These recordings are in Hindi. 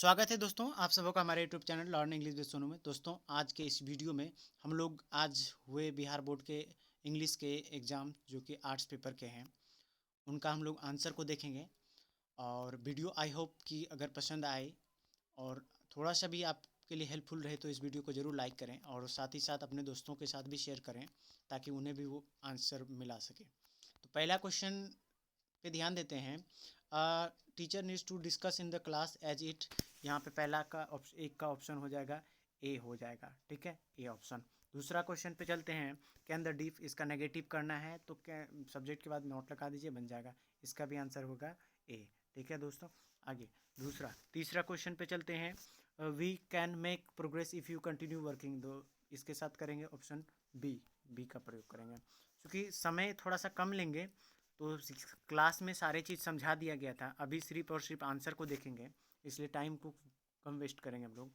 स्वागत है दोस्तों, आप सबों का हमारे YouTube channel learn English with Sonu में। दोस्तों, आज के इस वीडियो में हम लोग आज हुए बिहार बोर्ड के इंग्लिश के एग्ज़ाम जो कि आर्ट्स पेपर के हैं, उनका हम लोग आंसर को देखेंगे। और वीडियो आई होप कि अगर पसंद आए और थोड़ा सा भी आपके लिए हेल्पफुल रहे तो इस वीडियो को ज़रूर लाइक करें और साथ ही साथ अपने दोस्तों के साथ भी शेयर करें ताकि उन्हें भी वो आंसर मिला सके। तो पहला क्वेश्चन पे ध्यान देते हैं। Teacher needs to discuss in the class as it. यहाँ पे पहला का एक का ऑप्शन हो जाएगा ए हो जाएगा, ठीक है, ए ऑप्शन। दूसरा क्वेश्चन पे चलते हैं। कैन द डीफ, इसका नेगेटिव करना है तो क्या सब्जेक्ट के बाद नोट लगा दीजिए, बन जाएगा। इसका भी आंसर होगा ए, ठीक है दोस्तों। आगे तीसरा क्वेश्चन पे चलते हैं। We can make progress if you continue working दो, इसके साथ करेंगे ऑप्शन बी का प्रयोग करेंगे। क्योंकि समय थोड़ा सा कम लेंगे तो क्लास में सारे चीज़ समझा दिया गया था, अभी सिर्फ और सिर्फ आंसर को देखेंगे, इसलिए टाइम को कम वेस्ट करेंगे हम लोग।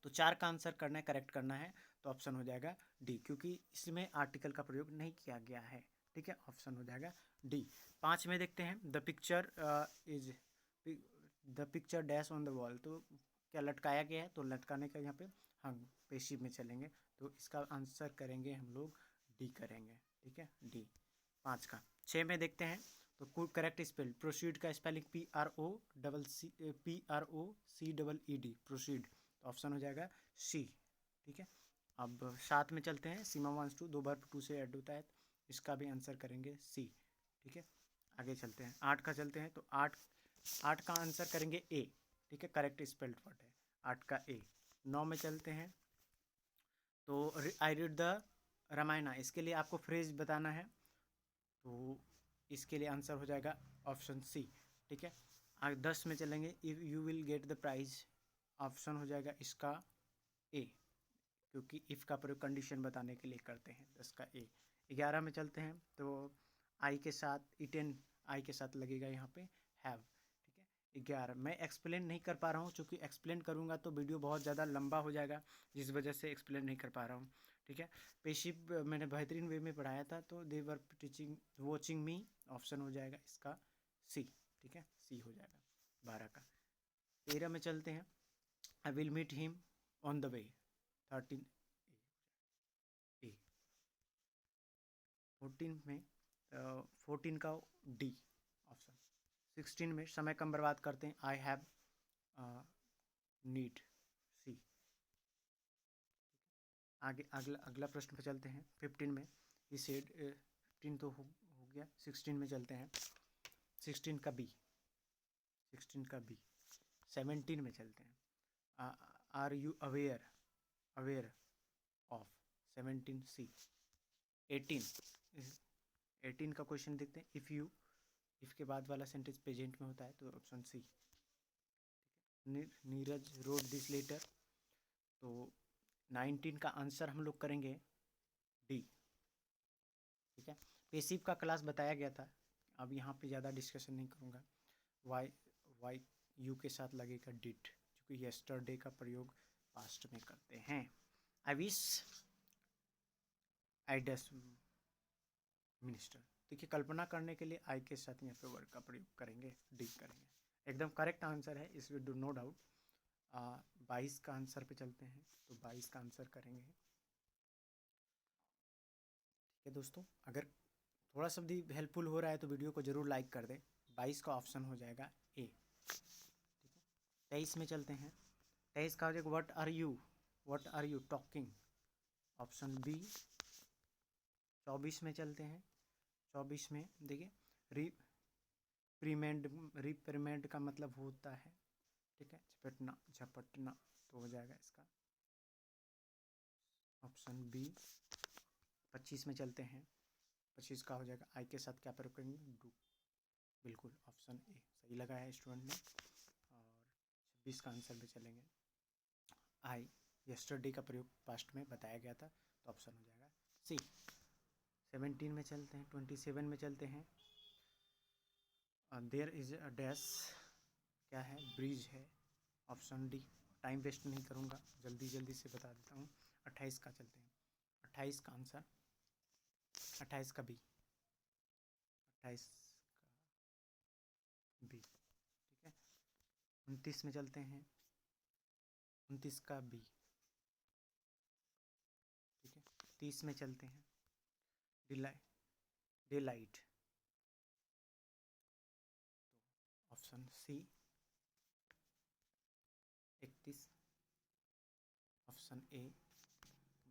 तो 4 का आंसर करना है, करेक्ट करना है, तो ऑप्शन हो जाएगा डी, क्योंकि इसमें आर्टिकल का प्रयोग नहीं किया गया है, ठीक है। ऑप्शन हो जाएगा डी। 5 में देखते हैं। The picture is the picture dash on the wall, तो क्या लटकाया गया है, तो लटकाने का यहाँ पे हम पेशिव में चलेंगे, तो इसका आंसर करेंगे हम लोग डी करेंगे, ठीक है, डी 5 का। 6 में देखते हैं। तो करेक्ट स्पेल, प्रोसीड का स्पेलिंग PROCEED, प्रोसीड, तो ऑप्शन हो जाएगा सी, ठीक है। अब 7 में चलते हैं। सीमा वांस टू, दो बार टू से ऐड होता है, इसका भी आंसर करेंगे सी, ठीक है। आगे चलते हैं। 8 का चलते हैं। तो 8 का आंसर करेंगे ए, ठीक है, करेक्ट स्पेल्ड वर्ड है 8 का ए। 9 में चलते हैं। तो आई रीड द रामायणा, इसके लिए आपको फ्रेज बताना है, तो इसके लिए आंसर हो जाएगा ऑप्शन सी, ठीक है। आगे 10 में चलेंगे। If you will get the prize, option हो जाएगा इसका ए, क्योंकि इफ़ का प्रयोग कंडीशन बताने के लिए करते हैं, 10 का ए। 11 में चलते हैं। तो आई के साथ इटेन, आई के साथ लगेगा यहाँ पे हैव, ठीक है। 11 मैं एक्सप्लेन नहीं कर पा रहा हूँ, क्योंकि एक्सप्लेन करूँगा तो वीडियो बहुत ज़्यादा लंबा हो जाएगा, जिस वजह से एक्सप्लेन नहीं कर पा रहा हूँ, ठीक है। पेशिव मैंने बेहतरीन वे में पढ़ाया था, तो they were teaching watching me, option हो जाएगा इसका सी, ठीक है, सी हो जाएगा 12 का। 13 में चलते हैं। I will meet him on the way, 13 A. 14 में 14 का डी ऑप्शन। 16 में समय कम बर्बाद करते हैं। आई हैव नीड, सी। आगे अगला अगला प्रश्न पर चलते हैं। 15 में ही सेड, 15 तो हो गया। 16 में चलते हैं। 16 का बी, 16 का बी। 17 में चलते हैं। Are you aware, aware of, 17 C. 18, 18 का क्वेश्चन देखते हैं। इफ़ यू, इफ़ के बाद वाला सेंटेंस प्रेजेंट में होता है, तो option C. Neeraj rode this letter, तो 19 का आंसर हम लोग करेंगे डी, ठीक है। पेसिव का क्लास बताया गया था, अब यहाँ पे ज़्यादा डिस्कशन नहीं करूँगा। वाई वाई यू के साथ लगेगा डिड, क्योंकि यस्टरडे का प्रयोग पास्ट में करते हैं। I wish I does minister, देखिए कल्पना करने के लिए आई के साथ यहाँ पे वर्ड का प्रयोग करेंगे, डी करेंगे। एकदम करेक्ट आंसर है, इसमें डू नो डाउट। 22 का आंसर पे चलते हैं। तो 22 का आंसर करेंगे, ठीक है दोस्तों। अगर थोड़ा सा भी हेल्पफुल हो रहा है तो वीडियो को ज़रूर लाइक कर दें। 22 का ऑप्शन हो जाएगा ए, ठीक है। 23 में चलते हैं। 23 का हो जाएगा what are you talking, option B. 24 में चलते हैं। 24 में देखिए रिप्रीमेंड का मतलब होता है, ठीक है, झपटना, झपटना, तो हो जाएगा इसका ऑप्शन बी। 25 में चलते हैं। 25 का हो जाएगा आई के साथ क्या प्रयोग करेंगे, डू, बिल्कुल ऑप्शन ए सही लगा है स्टूडेंट ने। और 26 का आंसर भी चलेंगे। आई यस्टरडे का प्रयोग पास्ट में बताया गया था, तो ऑप्शन हो जाएगा सी। 17 में चलते हैं। 27 में चलते हैं। देयर इज अ डैश, क्या है, ब्रिज है, ऑप्शन डी। टाइम वेस्ट नहीं करूँगा, जल्दी जल्दी से बता देता हूँ। 28 का चलते हैं। 28 का आंसर, 28 का बी, 28 का बी, ठीक है। 29 में चलते हैं, 29 का बी। ठीक है, 30 में चलते हैं, delight, option C. 31 option A.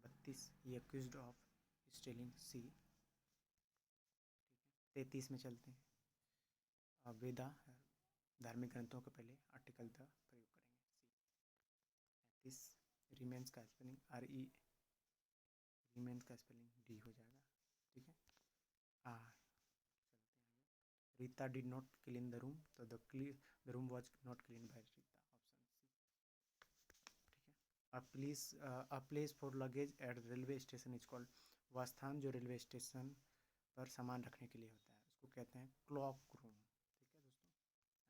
32 he accused of stealing, C. 33 में चलते हैं, वेदा, धार्मिक ग्रंथों के पहले आर्टिकल द प्रयोग करेंगे, सी। 35 रिमेन्स का स्पेलिंग RE, रिमेन्स का स्पेलिंग D हो जाएगा। ठीक है, Rita did not clean the room, तो the room was not clean by Rita, option C. ठीक है, a place for luggage at railway station is called, वह स्थान जो रेलवे स्टेशन पर सामान रखने के लिए होता है उसको कहते हैं क्लॉक रूम।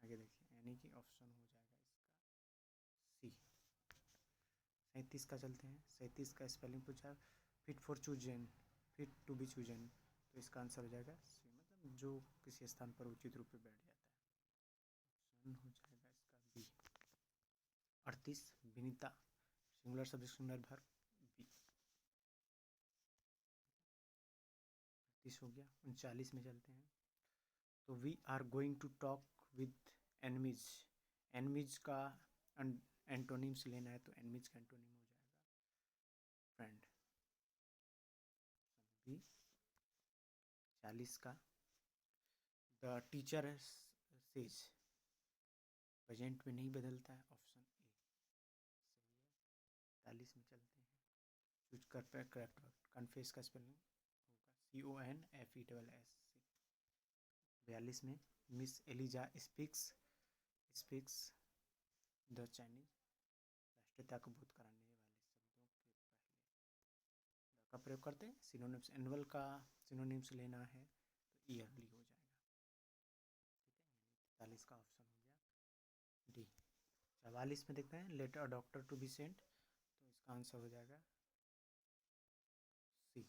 ठीक है दोस्तों, आगे देखिए, यानी कि ऑप्शन हो जाएगा इसका सी। 37 का चलते हैं, 37 का स्पेलिंग पूछा, fit for chosen, fit to be chosen, तो इसका आंसर हो जाएगा सी, मतलब जो किसी स्थान पर उचित रूप से बैठ जाता है, ऑप्शन हो जाएगा इसका B. 38 Vinita, singular subject singular verb, B. 38 हो गया। 39 में चलते हैं, तो we are going to talk with enemies, enemies का एंटोनिम्स लेना है, तो एनमीज का एंटोनिम हो जाएगा फ्रेंड, बी। 40 का द टीचर सेज, प्रेजेंट में नहीं बदलता है, ऑप्शन ए सही है। 40 में चलते हैं, चूज कर पे करेक्ट वर्ड, कन्फेस का स्पेलिंग होगा CONFESS। 42 में Miss Eliza speaks the Chinese, राष्ट्रीयता को बोध कराने वाले शब्दों के पहले द का प्रयोग करते हैं। सिनोनिम्स, एनुअल का सिनोनिम्स लेना है तो ईयरली हो जाएगा। ठीक है, 43 का ऑप्शन हो गया डी। 44 में देखते हैं, letter a doctor to be sent, तो इसका आंसर हो जाएगा सी।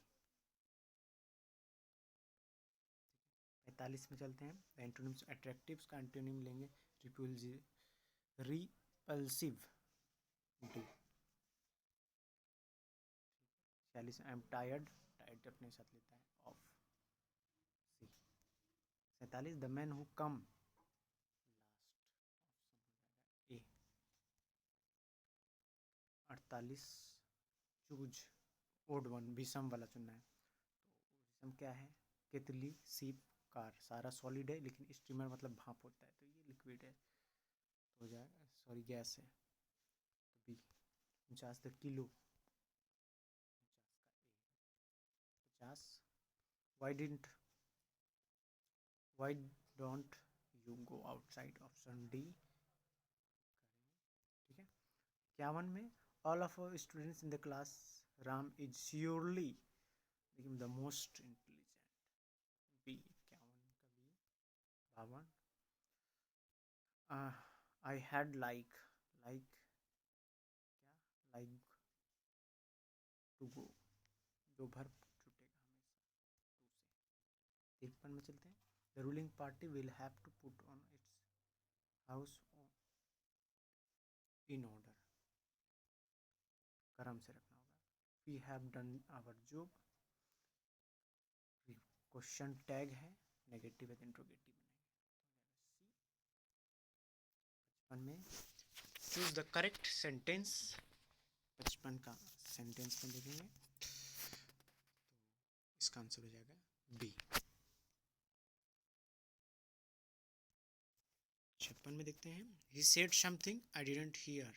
45 में चलते हैं, एंटोनिम्स, एट्रैक्टिव्स का एंटोनिम लेंगे repulsive, D. 46 I am tired, tired अपने साथ लेता है, of, C. 47 the man who came last, option हो जाएगा ए। 48 चूज ओड वन, विषम वाला चुनना है, तो विषम क्या है, केतली, सीप, कार, सारा सॉलिड है लेकिन स्टीमर मतलब भाप होता है, तो ये लिक्विड है, तो हो जाएगा, सॉरी गैस है, तो B. 50 the kilo, 50 why didn't why don't you go outside, option D. ठीक है, 51 में all of students in the class Ram is surely the most intelligent, B. 51 का बी। 52 आई हैड लाइक क्या, लाइक टू गो, जो भर छूटेगा हमेशा टू से। 53 में चलते हैं, the ruling party will have to put on its house in order, क्रम से रखना होगा। We have done our job, question tag है, नेगेटिव है, इंट्रोगेटिव बनेगा, सी। 55 में चूज द करेक्ट सेंटेंस, 55 का सेंटेंस में देखेंगे, तो इसका आंसर हो जाएगा बी। 56 में देखते हैं, he said something I didn't hear,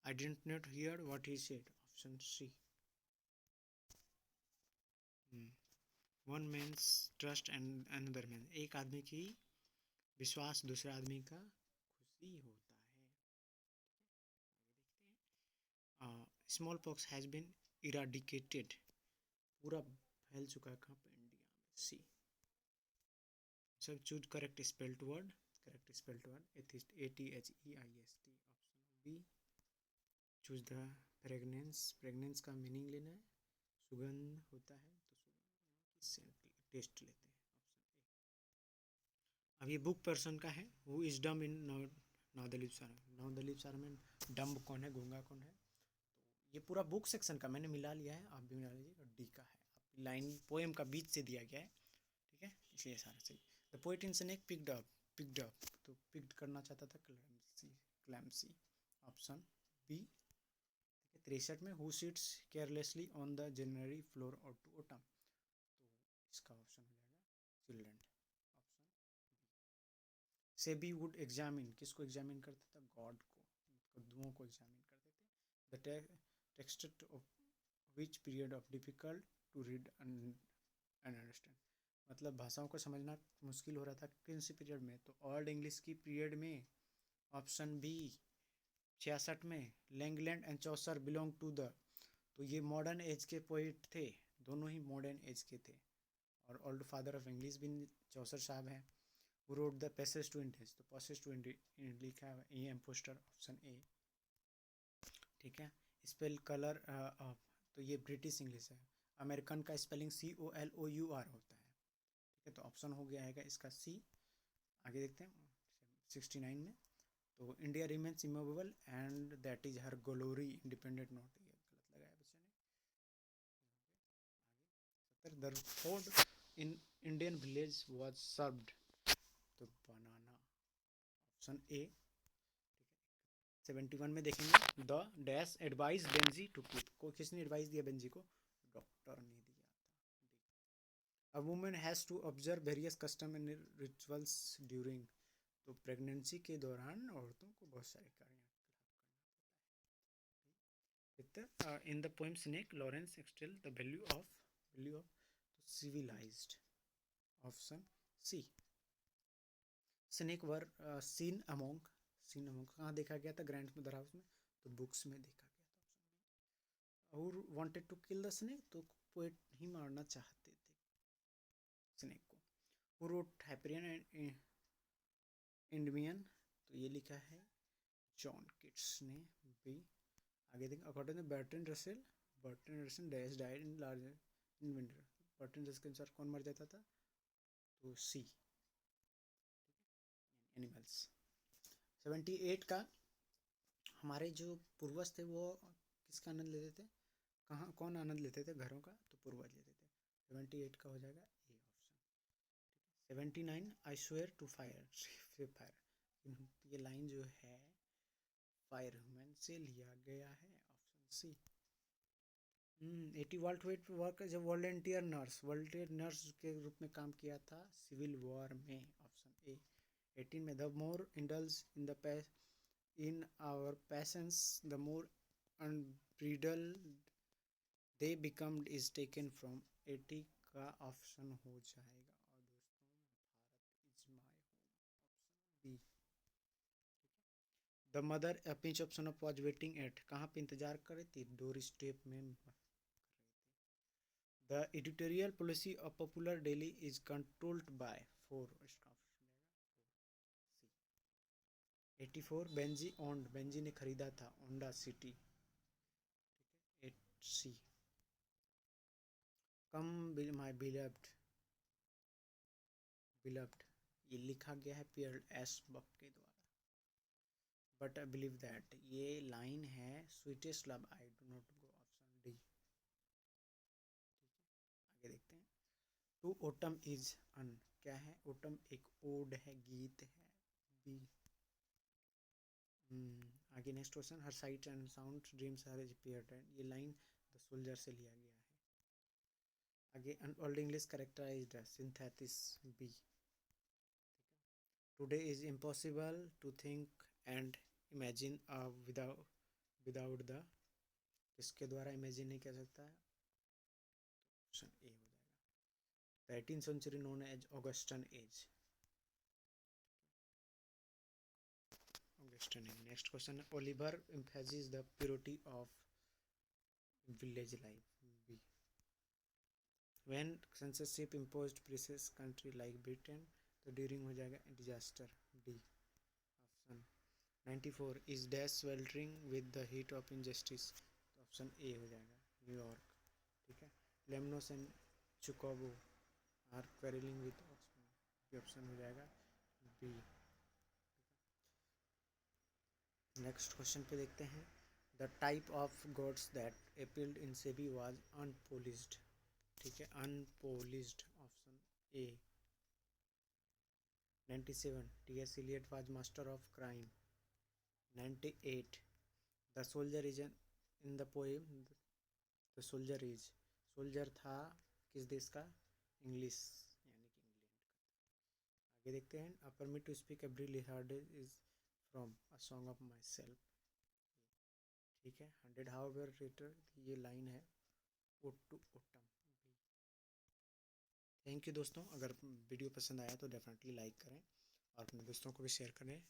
I didn't not hear what he said, option C. One man's trust and another man, एक आदमी की विश्वास दूसरे आदमी का खुशी होता है। Smallpox has been eradicated, पूरा फैल चुका है कहाँ पे, इंडिया में, सी। सब choose correct spelled word, atheist, ATHEIST, option B. Choose the pregnance का मीनिंग लेना है, सुगंध होता है तो सुगंध टेस्ट लेते हैं, ऑप्शन ए। अब ये बुक पर्सन का है, who is dumb in नवदलीप सारमेन। Dumb कौन है, गूंगा कौन है? ये पूरा बुक सेक्शन का मैंने मिला लिया है, आप भी मिला लीजिए। और डी का है, आप लाइन पोएम का बीच से दिया गया है, ठीक है, इसलिए सारा सही। The poet in snake picked up, तो पिक्ड करना चाहता था क्लैम्सी, ऑप्शन बी। 63 में who sits carelessly on the January floor और टू ओटम, तो इसका ऑप्शन हो जाएगा चिल्ड्रन, ऑप्शन। सेबी वुड एग्जामिन, किसको एग्जामिन करता था? गॉड को, कद्दुओं को एग्जामिन करते थे। The text of which period of difficult to read and understand, मतलब भाषाओं को समझना मुश्किल हो रहा था किन सी पीरियड में? तो ओल्ड इंग्लिश की पीरियड में, ऑप्शन बी। 66 में Langland and Chaucer belong to the, तो ये मॉडर्न एज के पोइट थे, दोनों ही मॉडर्न एज के थे। और ओल्ड फादर ऑफ इंग्लिश भी चौसर साहब हैं। Who rode the passage to Indians, तो पैसेज टू इंडियन लिखा है E M Forster, option A, ठीक है। स्पेल कलर, तो ये ब्रिटिश इंग्लिश है। अमेरिकन का स्पेलिंग COLOUR होता है, ठीक है, तो ऑप्शन हो गया है इसका सी। आगे देखते हैं 69 में, तो India remains immovable and that is her glory independent not, ये गलत लगाया बच्चे ने। आगे the food in Indian village was served, तो बनाना, ऑप्शन ए, ठीक है। 71 में देखेंगे the dash advise Benji to keep, को किसने एडवाइस दिया बेंजी को? डॉक्टर ने दिया था। A woman has to observe various custom and rituals during, तो प्रेगनेंसी के दौरान औरतों को बहुत सारे कार्य in the poem Snake, Lawrence extols the value of civilized, option C. Snake were seen among कहाँ देखा गया था? ग्रैंड मदर हाउस में, तो बुक्स में देखा गया था, option B. Who wanted to kill the snake, तो पोएट ही मारना चाहते थे स्नेक को। Who wrote Hyperion and Endymion, तो ये लिखा है जॉन किट्स ने, बी। आगे देखें according to Bertrand Russell dash died in large in winter, Bertrand Russell के अनुसार कौन मर जाता था? तो सी, एनिमल्स। 78 का, हमारे जो पूर्वज थे वो किसका आनंद लेते थे? कहाँ कौन आनंद लेते थे? घरों का, तो पूर्वज लेते थे। 78 का हो जाएगा A, option. 79 I swear to fire, ये लाइन जो है फायर ह्यूमन से लिया गया है, option C. 80 work as a volunteer nurse के रूप में काम किया था सिविल वॉर में, ऑप्शन ए। 18 में the more indulge in our passions the more unbridled they become is taken from, 80 का ऑप्शन हो जाएगा। और दोस्तों, Bharat is my home, option B. The mother pinch of son of was waiting eight, कहाँ पे इंतजार कर रही थी? डोर स्टेप में। The editorial policy of popular daily is controlled by, 4, इसका ऑप्शन सी। 84 बेंजी ने खरीदा था ओंडा सिटी, ठीक है, 8C। कम माय बिलव्ड, ये लिखा गया है पियर एस बक के द्वारा, बट आई बिलीव दैट ये लाइन है sweetest love I do not go, option D. आगे देखते हैं टू ओटम इज अन, क्या है? ओटम एक ओड है, गीत है, बी। आगे next question her sight and sound dreams are repaired, ये लाइन द सोल्जर से लिया गया है। आगे old English characterized synthesis, B. Today is impossible to think and imagine without the, किसके द्वारा इमेजिन नहीं कर सकता है? ऑप्शन ए हो जाएगा। 18th century known as Augustan age, next question Oliver emphasizes the purity of village life, बी। when censorship imposed precious country like Britain, तो ड्यूरिंग हो जाएगा disaster, D, option. 94 is dash sweltering with the heat of injustice, तो ऑप्शन ए हो जाएगा न्यूयॉर्क, ठीक है। लेमनोस एंड चुकोबो are quarrelling with Oxford, option हो जाएगा बी। नेक्स्ट क्वेश्चन पे देखते हैं। The type of gods that appeared in सेबी वाज अनपोलिश्ड। ठीक है, unpolished option A. 97 T.S. Eliot was master of crime। 98 the soldier is in the poem the soldier is, soldier था किस देश का? इंग्लिश यानी कि इंग्लैंड का। आगे देखते हैं। A permit to speak every लिहार्ड is from a song of myself. ठीक है। 100 हाउ एवर रिटर, ये लाइन है ओटू ओटम। थैंक यू दोस्तों। अगर वीडियो पसंद आया तो डेफिनेटली लाइक करें और अपने दोस्तों को भी शेयर करें।